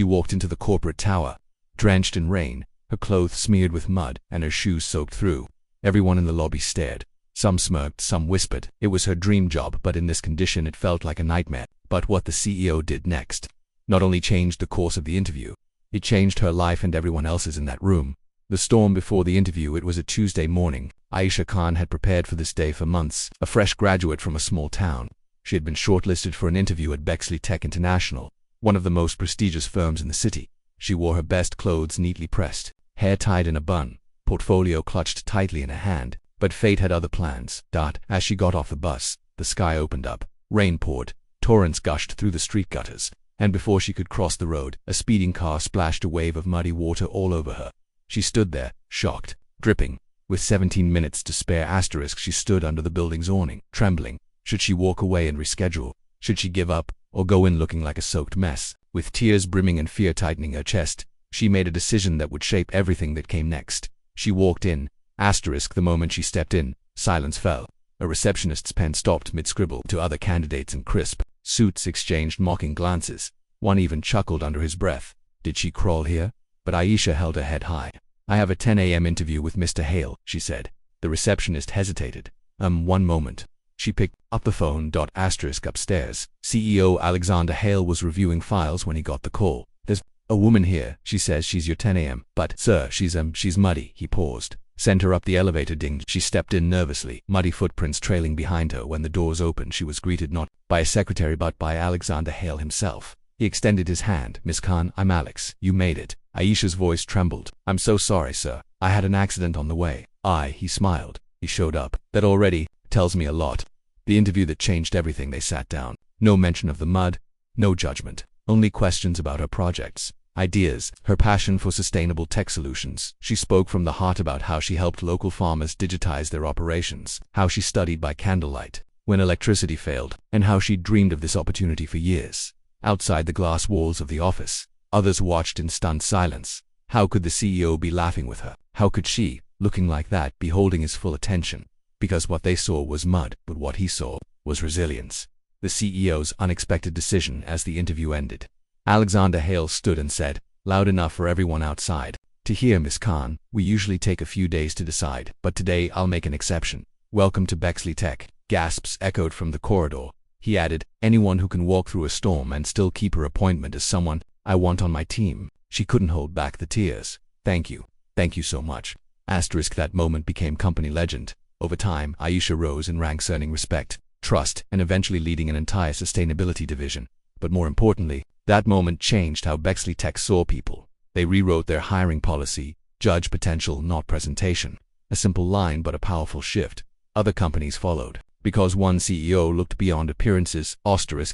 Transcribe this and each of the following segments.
She walked into the corporate tower, drenched in rain, her clothes smeared with mud, and her shoes soaked through. Everyone in the lobby stared. Some smirked, some whispered. It was her dream job, but in this condition it felt like a nightmare. But what the CEO did next not only changed the course of the interview, it changed her life and everyone else's in that room. The storm before the interview. It was a Tuesday morning. Aisha Khan had prepared for this day for months. A fresh graduate from a small town, she had been shortlisted for an interview at Bexley Tech International, one of the most prestigious firms in the city. She wore her best clothes neatly pressed, hair tied in a bun, portfolio clutched tightly in her hand. But fate had other plans. As she got off the bus, the sky opened up. Rain poured, torrents gushed through the street gutters, and before she could cross the road, a speeding car splashed a wave of muddy water all over her. She stood there, shocked, dripping. With 17 minutes to spare, she stood under the building's awning, trembling. Should she walk away and reschedule? Should she give up, or go in looking like a soaked mess? With tears brimming and fear tightening her chest, she made a decision that would shape everything that came next. She walked in. The moment she stepped in, silence fell. A receptionist's pen stopped mid-scribble. To other candidates in crisp suits exchanged mocking glances. One even chuckled under his breath. Did she crawl here? But Aisha held her head high. I have a 10 a.m. interview with Mr. Hale, she said. The receptionist hesitated. One moment. She picked up the phone. Upstairs, CEO Alexander Hale was reviewing files when he got the call. There's a woman here. She says she's your 10 a.m. But, sir, she's muddy. He paused. Send her up. The elevator dinged. She stepped in nervously, muddy footprints trailing behind her. When the doors opened, she was greeted not by a secretary but by Alexander Hale himself. He extended his hand. Miss Khan, I'm Alex. You made it. Aisha's voice trembled. I'm so sorry, sir. I had an accident on the way. He smiled. He showed up. That already tells me a lot. The interview that changed everything. They sat down. No mention of the mud, no judgment. Only questions about her projects, ideas, her passion for sustainable tech solutions. She spoke from the heart about how she helped local farmers digitize their operations, how she studied by candlelight when electricity failed, and how she dreamed of this opportunity for years. Outside the glass walls of the office, others watched in stunned silence. How could the CEO be laughing with her? How could she, looking like that, be holding his full attention? Because what they saw was mud, but what he saw was resilience. The CEO's unexpected decision as the interview ended. Alexander Hale stood and said, loud enough for everyone outside to hear, Miss Khan, we usually take a few days to decide, but today I'll make an exception. Welcome to Bexley Tech. Gasps echoed from the corridor. He added, anyone who can walk through a storm and still keep her appointment is someone I want on my team. She couldn't hold back the tears. Thank you. Thank you so much. That moment became company legend. Over time, Aisha rose in ranks, earning respect, trust, and eventually leading an entire sustainability division. But more importantly, that moment changed how Bexley Tech saw people. They rewrote their hiring policy, judge potential, not presentation. A simple line, but a powerful shift. Other companies followed. Because one CEO looked beyond appearances.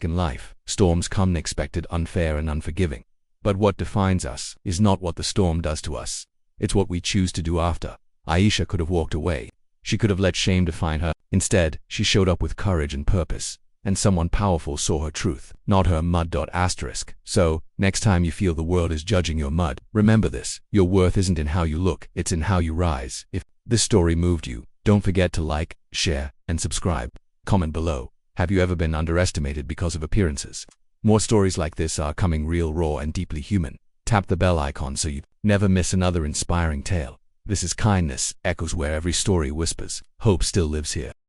In life, storms come unexpected, unfair, and unforgiving. But what defines us is not what the storm does to us. It's what we choose to do after. Aisha could have walked away. She could have let shame define her. Instead, she showed up with courage and purpose. And someone powerful saw her truth, not her mud. So, next time you feel the world is judging your mud, remember this. Your worth isn't in how you look, it's in how you rise. If this story moved you, don't forget to like, share, and subscribe. Comment below. Have you ever been underestimated because of appearances? More stories like this are coming, real, raw, and deeply human. Tap the bell icon so you never miss another inspiring tale. This is kindness, echoes where every story whispers. Hope still lives here.